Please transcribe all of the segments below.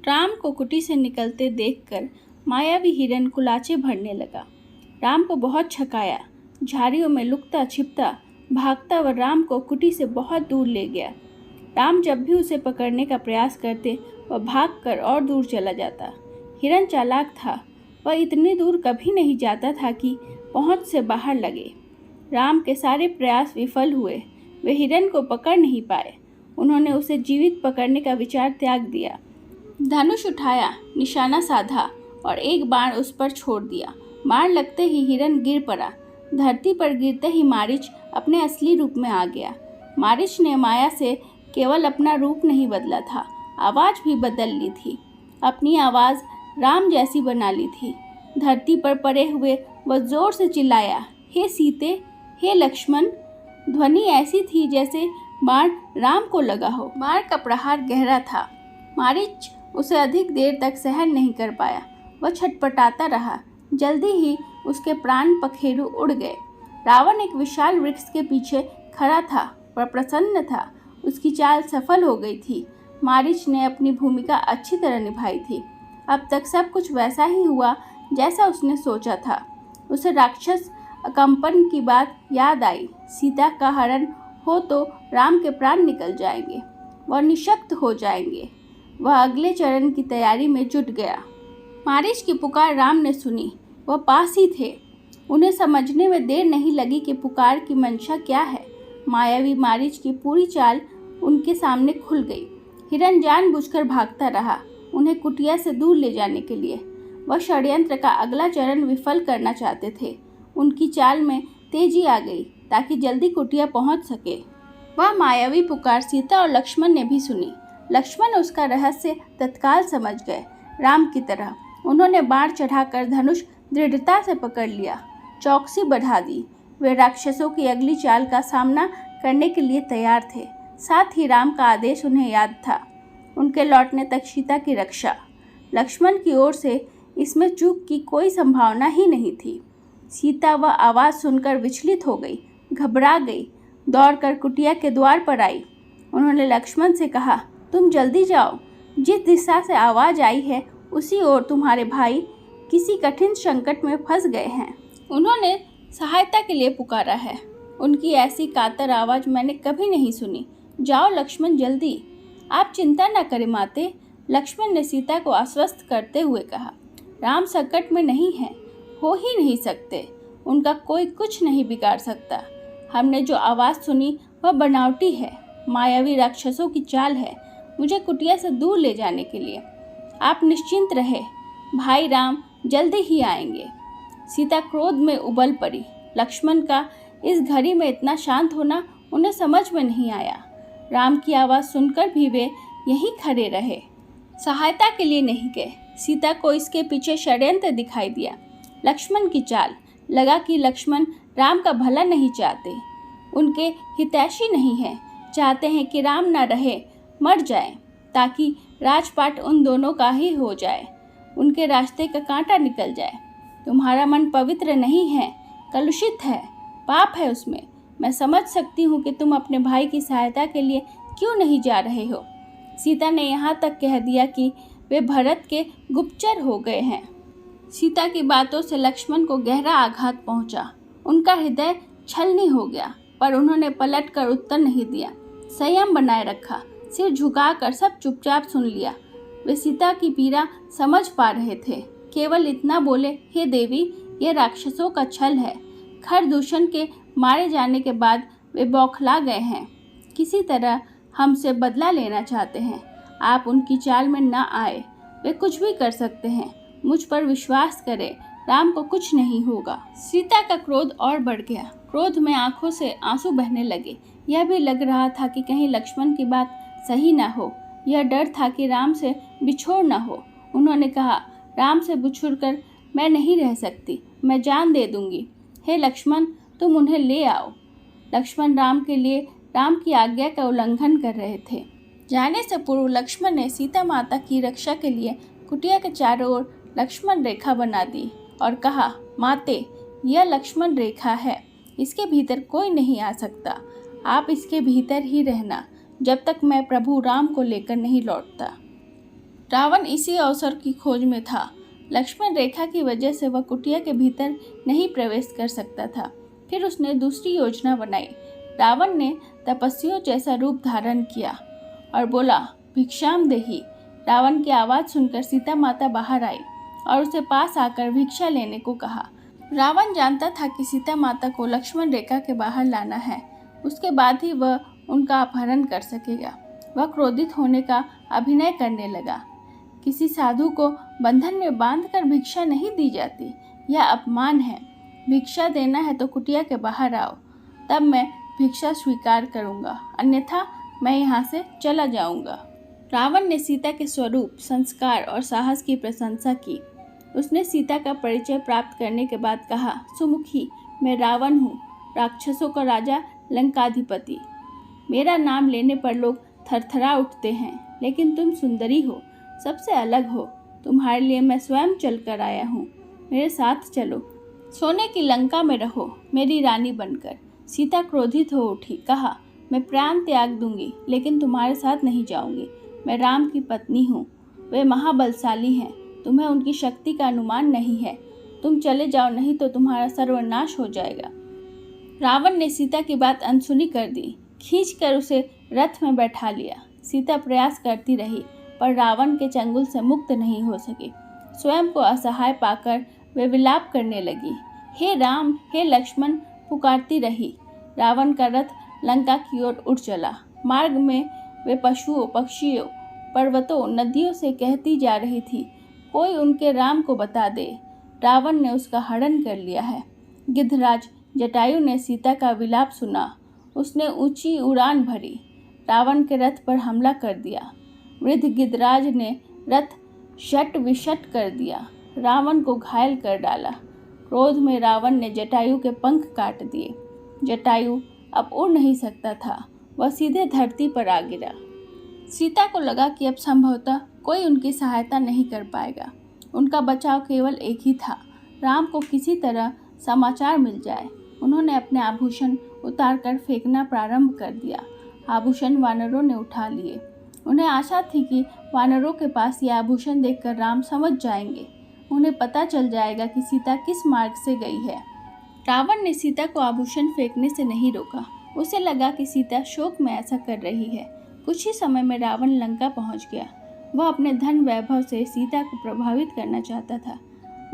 राम को कुटी से निकलते देखकर मायावी हिरन कुलाचे भरने लगा। राम को बहुत छकाया, झाड़ियों में लुकता छिपता भागता वह राम को कुटी से बहुत दूर ले गया। राम जब भी उसे पकड़ने का प्रयास करते वह भागकर और दूर चला जाता। हिरन चालाक था, वह इतनी दूर कभी नहीं जाता था कि पहुंच से बाहर लगे। राम के सारे प्रयास विफल हुए, वे हिरन को पकड़ नहीं पाए। उन्होंने उसे जीवित पकड़ने का विचार त्याग दिया। धनुष उठाया, निशाना साधा और एक बाण उस पर छोड़ दिया। बाण लगते ही हिरन गिर पड़ा। धरती पर गिरते ही मारीच अपने असली रूप में आ गया। मारीच ने माया से केवल अपना रूप नहीं बदला था, आवाज़ भी बदल ली थी। अपनी आवाज़ राम जैसी बना ली थी। धरती पर पड़े हुए वह जोर से चिल्लाया, हे सीते, हे लक्ष्मण। ध्वनि ऐसी थी जैसे बाण राम को लगा हो। बाण का प्रहार गहरा था। मारीच उसे अधिक देर तक सहन नहीं कर पाया। वह छटपटाता रहा। जल्दी ही उसके प्राण पखेरु उड़ गए। रावण एक विशाल वृक्ष के पीछे खड़ा था, वह प्रसन्न था। उसकी चाल सफल हो गई थी। मारीच ने अपनी भूमिका अच्छी तरह निभाई थी। अब तक सब कुछ वैसा ही हुआ जैसा उसने सोचा था। उसे राक्षस कंपन की बात याद आई। सीता का हरण हो तो राम के प्राण निकल जाएंगे, वह निशक्त हो जाएंगे। वह अगले चरण की तैयारी में जुट गया। मारीच की पुकार राम ने सुनी। वह पास ही थे। उन्हें समझने में देर नहीं लगी कि पुकार की मंशा क्या है। मायावी मारीच की पूरी चाल उनके सामने खुल गई। हिरन जानबूझकर भागता रहा, उन्हें कुटिया से दूर ले जाने के लिए। वह षड्यंत्र का अगला चरण विफल करना चाहते थे। उनकी चाल में तेजी आ गई ताकि जल्दी कुटिया पहुंच सके। वह मायावी पुकार सीता और लक्ष्मण ने भी सुनी। लक्ष्मण उसका रहस्य तत्काल समझ गए। राम की तरह उन्होंने बाण चढ़ाकर धनुष दृढ़ता से पकड़ लिया, चौकसी बढ़ा दी। वे राक्षसों की अगली चाल का सामना करने के लिए तैयार थे। साथ ही राम का आदेश उन्हें याद था, उनके लौटने तक सीता की रक्षा। लक्ष्मण की ओर से इसमें चूक की कोई संभावना ही नहीं थी। सीता वह आवाज़ सुनकर विचलित हो गई, घबरा गई, दौड़कर कुटिया के द्वार पर आई। उन्होंने लक्ष्मण से कहा, तुम जल्दी जाओ, जिस दिशा से आवाज़ आई है उसी ओर तुम्हारे भाई किसी कठिन संकट में फंस गए हैं। उन्होंने सहायता के लिए पुकारा है। उनकी ऐसी कातर आवाज़ मैंने कभी नहीं सुनी। जाओ लक्ष्मण, जल्दी। आप चिंता न करें माते, लक्ष्मण ने सीता को आश्वस्त करते हुए कहा। राम संकट में नहीं है, हो ही नहीं सकते। उनका कोई कुछ नहीं बिगाड़ सकता। हमने जो आवाज़ सुनी वह बनावटी है, मायावी राक्षसों की चाल है, मुझे कुटिया से दूर ले जाने के लिए। आप निश्चिंत रहे, भाई राम जल्दी ही आएंगे। सीता क्रोध में उबल पड़ी। लक्ष्मण का इस घड़ी में इतना शांत होना उन्हें समझ में नहीं आया। राम की आवाज़ सुनकर भी वे यहीं खड़े रहे, सहायता के लिए नहीं गए। सीता को इसके पीछे षड्यंत्र दिखाई दिया। लक्ष्मण की चाल, लगा कि लक्ष्मण राम का भला नहीं चाहते, उनके हितैषी नहीं है, चाहते हैं कि राम न रहे, मर जाए, ताकि राजपाट उन दोनों का ही हो जाए, उनके रास्ते का कांटा निकल जाए। तुम्हारा मन पवित्र नहीं है, कलुषित है, पाप है उसमें। मैं समझ सकती हूँ कि तुम अपने भाई की सहायता के लिए क्यों नहीं जा रहे हो। सीता ने यहाँ तक कह दिया कि वे भरत के गुप्तचर हो गए हैं। सीता की बातों से लक्ष्मण को गहरा आघात पहुँचा। उनका हृदय छलनी हो गया, पर उन्होंने पलट कर उत्तर नहीं दिया। संयम बनाए रखा, सिर झुकाकर सब चुपचाप सुन लिया। वे सीता की पीड़ा समझ पा रहे थे। केवल इतना बोले, हे देवी, ये राक्षसों का छल है। खरदूषण के मारे जाने के बाद वे बौखला गए हैं, किसी तरह हमसे बदला लेना चाहते हैं। आप उनकी चाल में न आए, वे कुछ भी कर सकते हैं। मुझ पर विश्वास करें, राम को कुछ नहीं होगा। सीता का क्रोध और बढ़ गया। क्रोध में आंखों से आंसू बहने लगे। यह भी लग रहा था कि कहीं लक्ष्मण की बात सही न हो। यह डर था कि राम से बिछोड़ न हो। उन्होंने कहा, राम से बिछुड़कर मैं नहीं रह सकती, मैं जान दे दूंगी। हे लक्ष्मण, तुम उन्हें ले आओ। लक्ष्मण राम के लिए राम की आज्ञा का उल्लंघन कर रहे थे। जाने से पूर्व लक्ष्मण ने सीता माता की रक्षा के लिए कुटिया के चारों ओर लक्ष्मण रेखा बना दी और कहा, माते, यह लक्ष्मण रेखा है, इसके भीतर कोई नहीं आ सकता। आप इसके भीतर ही रहना जब तक मैं प्रभु राम को लेकर नहीं लौटता। रावण इसी अवसर की खोज में था। लक्ष्मण रेखा की वजह से वह कुटिया के भीतर नहीं प्रवेश कर सकता था। फिर उसने दूसरी योजना बनाई। रावण ने तपस्वियों जैसा रूप धारण किया और बोला, भिक्षाम देहि। रावण की आवाज़ सुनकर सीता माता बाहर आई और उसे पास आकर भिक्षा लेने को कहा। रावण जानता था कि सीता माता को लक्ष्मण रेखा के बाहर लाना है, उसके बाद ही वह उनका अपहरण कर सकेगा। वह क्रोधित होने का अभिनय करने लगा। किसी साधु को बंधन में बांधकर भिक्षा नहीं दी जाती, यह अपमान है। भिक्षा देना है तो कुटिया के बाहर आओ, तब मैं भिक्षा स्वीकार करूंगा, अन्यथा मैं यहाँ से चला जाऊंगा। रावण ने सीता के स्वरूप, संस्कार और साहस की प्रशंसा की। उसने सीता का परिचय प्राप्त करने के बाद कहा, सुमुखी, मैं रावण हूँ, राक्षसों का राजा, लंकाधिपति। मेरा नाम लेने पर लोग थरथरा उठते हैं, लेकिन तुम सुंदरी हो, सबसे अलग हो। तुम्हारे लिए मैं स्वयं चलकर आया हूँ, मेरे साथ चलो। सोने की लंका में रहो, मेरी रानी बनकर। सीता क्रोधित हो उठी, कहा, मैं प्राण त्याग दूंगी, लेकिन तुम्हारे साथ नहीं जाऊंगी। मैं राम की पत्नी हूँ, वे महाबलशाली हैं, तुम्हें उनकी शक्ति का अनुमान नहीं है। तुम चले जाओ, नहीं तो तुम्हारा सर्वनाश हो जाएगा। रावण ने सीता की बात अनसुनी कर दी, खींचकर उसे रथ में बैठा लिया। सीता प्रयास करती रही, पर रावण के चंगुल से मुक्त नहीं हो सकी। स्वयं को असहाय पाकर वे विलाप करने लगी। हे राम, हे लक्ष्मण, पुकारती रही। रावण का रथ लंका की ओर उड़ चला। मार्ग में वे पशुओं, पक्षियों, पर्वतों, नदियों से कहती जा रही थी, कोई उनके राम को बता दे, रावण ने उसका हरण कर लिया है। गिद्धराज जटायु ने सीता का विलाप सुना। उसने ऊंची उड़ान भरी, रावण के रथ पर हमला कर दिया। वृद्ध गिद्धराज ने रथ शट विशट कर दिया, रावण को घायल कर डाला। क्रोध में रावण ने जटायु के पंख काट दिए। जटायु अब उड़ नहीं सकता था, वह सीधे धरती पर आ गिरा। सीता को लगा कि अब संभवतः कोई उनकी सहायता नहीं कर पाएगा। उनका बचाव केवल एक ही था, राम को किसी तरह समाचार मिल जाए। उन्होंने अपने आभूषण उतारकर फेंकना प्रारंभ कर दिया। आभूषण वानरों ने उठा लिए। उन्हें आशा थी कि वानरों के पास ये आभूषण देखकर राम समझ जाएंगे, उन्हें पता चल जाएगा कि सीता किस मार्ग से गई है। रावण ने सीता को आभूषण फेंकने से नहीं रोका। उसे लगा कि सीता शोक में ऐसा कर रही है। कुछ ही समय में रावण लंका पहुंच गया। वह अपने धन वैभव से सीता को प्रभावित करना चाहता था।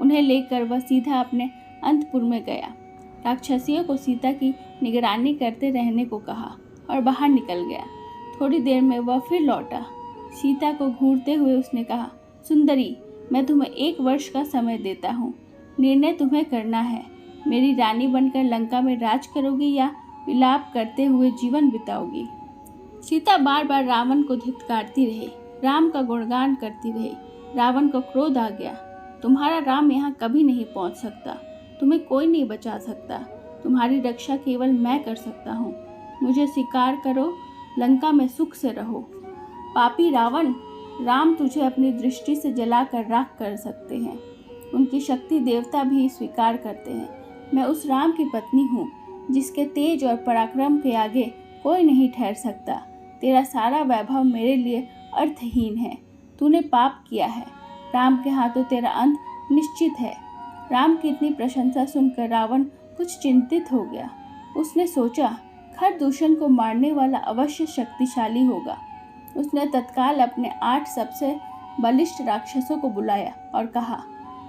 उन्हें लेकर वह सीधा अपने अंतपुर में गया। राक्षसियों को सीता की निगरानी करते रहने को कहा और बाहर निकल गया। थोड़ी देर में वह फिर लौटा। सीता को घूरते हुए उसने कहा, सुंदरी, मैं तुम्हें 1 वर्ष का समय देता हूँ। निर्णय तुम्हें करना है। मेरी रानी बनकर लंका में राज करोगी या विलाप करते हुए जीवन बिताओगी। सीता बार बार रावण को धिक्कारती रही, राम का गुणगान करती रही। रावण को क्रोध आ गया। तुम्हारा राम यहाँ कभी नहीं पहुँच सकता, तुम्हें कोई नहीं बचा सकता। तुम्हारी रक्षा केवल मैं कर सकता हूँ। मुझे स्वीकार करो, लंका में सुख से रहो। पापी रावण, राम तुझे अपनी दृष्टि से जलाकर राख कर सकते हैं। उनकी शक्ति देवता भी स्वीकार करते हैं। मैं उस राम की पत्नी हूँ जिसके तेज और पराक्रम के आगे कोई नहीं ठहर सकता। तेरा सारा वैभव मेरे लिए अर्थहीन है। तूने पाप किया है। राम के हाथों तेरा अंत निश्चित है। राम की इतनी प्रशंसा सुनकर रावण कुछ चिंतित हो गया। उसने सोचा, खरदूषण को मारने वाला अवश्य शक्तिशाली होगा। उसने तत्काल अपने 8 सबसे बलिष्ठ राक्षसों को बुलाया और कहा,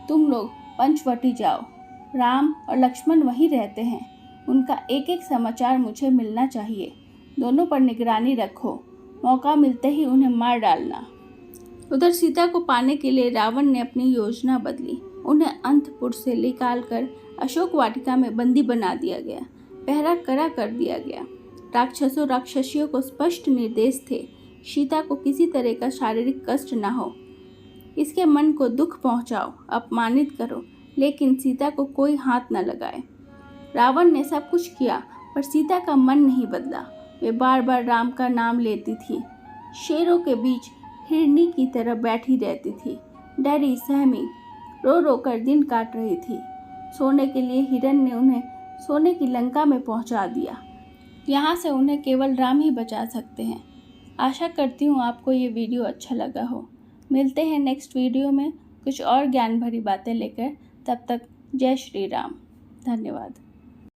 तुम लोग पंचवटी जाओ। राम और लक्ष्मण वहीं रहते हैं। उनका एक एक समाचार मुझे मिलना चाहिए। दोनों पर निगरानी रखो। मौका मिलते ही उन्हें मार डालना। उधर सीता को पाने के लिए रावण ने अपनी योजना बदली। उन्हें अंतपुर से निकालकर अशोक वाटिका में बंदी बना दिया गया। पहरा कड़ा कर दिया गया। राक्षसों राक्षसियों को स्पष्ट निर्देश थे, सीता को किसी तरह का शारीरिक कष्ट न हो। इसके मन को दुख पहुंचाओ, अपमानित करो, लेकिन सीता को कोई हाथ न लगाए। रावण ने सब कुछ किया, पर सीता का मन नहीं बदला। वे बार बार राम का नाम लेती थी। शेरों के बीच हिरनी की तरह बैठी रहती थी, डरी सहमी, रो रो कर दिन काट रही थी। सोने के लिए हिरण ने उन्हें सोने की लंका में पहुंचा दिया। यहाँ से उन्हें केवल राम ही बचा सकते हैं। आशा करती हूँ आपको ये वीडियो अच्छा लगा हो। मिलते हैं नेक्स्ट वीडियो में कुछ और ज्ञान भरी बातें लेकर। तब तक जय श्री राम। धन्यवाद।